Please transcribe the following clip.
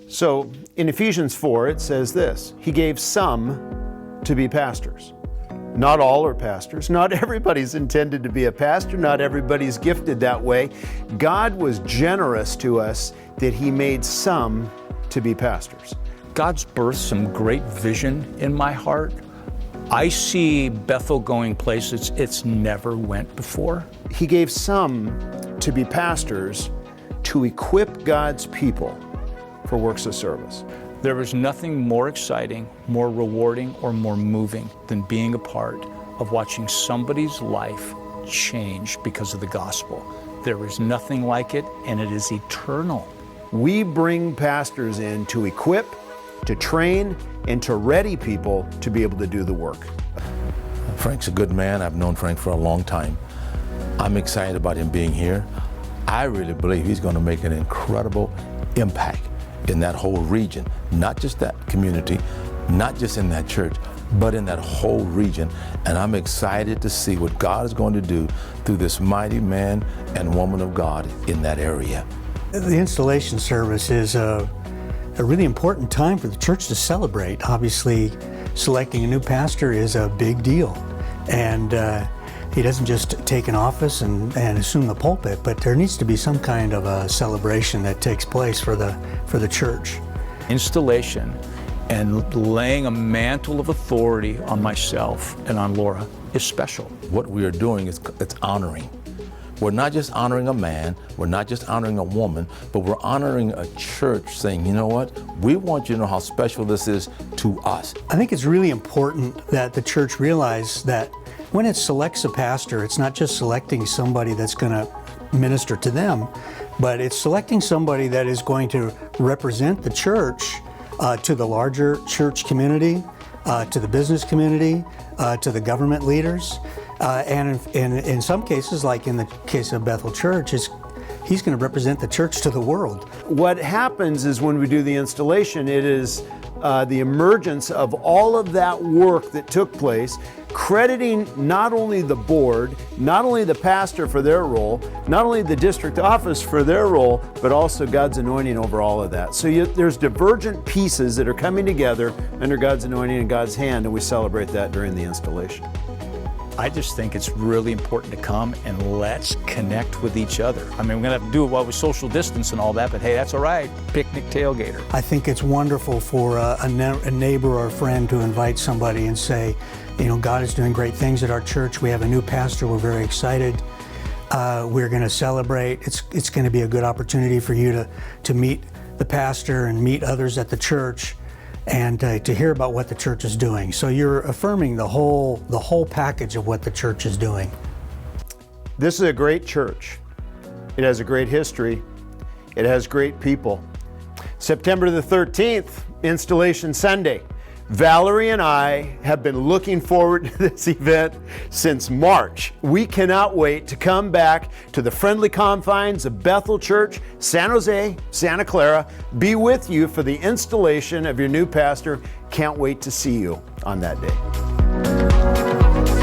So in Ephesians 4, it says this: He gave some to be pastors. Not all are pastors. Not everybody's intended to be a pastor. Not everybody's gifted that way. God was generous to us that He made some to be pastors. God's birthed some great vision in my heart. I see Bethel going places it's never went before. He gave some to be pastors to equip God's people for works of service. There is nothing more exciting, more rewarding, or more moving than being a part of watching somebody's life change because of the gospel. There is nothing like it, and it is eternal. We bring pastors in to equip, to train, and to ready people to be able to do the work. Frank's a good man. I've known Frank for a long time. I'm excited about him being here. I really believe he's going to make an incredible impact in that whole region, not just that community, not just in that church, but in that whole region. And I'm excited to see what God is going to do through this mighty man and woman of God in that area. The installation service is a really important time for the church to celebrate. Obviously, selecting a new pastor is a big deal. And he doesn't just take an office and assume the pulpit, but there needs to be some kind of a celebration that takes place for the church. Installation and laying a mantle of authority on myself and on Laura is special. What we are doing is it's honoring. We're not just honoring a man, we're not just honoring a woman, but we're honoring a church saying, you know what, we want you to know how special this is to us. I think it's really important that the church realize that when it selects a pastor, it's not just selecting somebody that's going to minister to them, but it's selecting somebody that is going to represent the church to the larger church community, to the business community, to the government leaders. And in some cases, like in the case of Bethel Church, he's going to represent the church to the world. What happens is when we do the installation, it is the emergence of all of that work that took place, crediting not only the board, not only the pastor for their role, not only the district office for their role, but also God's anointing over all of that. So there's divergent pieces that are coming together under God's anointing and God's hand, and we celebrate that during the installation. I just think it's really important to come and let's connect with each other. I mean, we're gonna have to do it while we social distance and all that, but hey, that's all right. Picnic tailgater. I think it's wonderful for a neighbor or a friend to invite somebody and say, you know, God is doing great things at our church. We have a new pastor. We're very excited. We're going to celebrate. It's going to be a good opportunity for you to meet the pastor and meet others at the church, and to hear about what the church is doing. So you're affirming the whole package of what the church is doing. This is a great church. It has a great history. It has great people. September the 13th, Installation Sunday. Valerie and I have been looking forward to this event since March. We cannot wait to come back to the friendly confines of Bethel Church, San Jose, Santa Clara, be with you for the installation of your new pastor. Can't wait to see you on that day.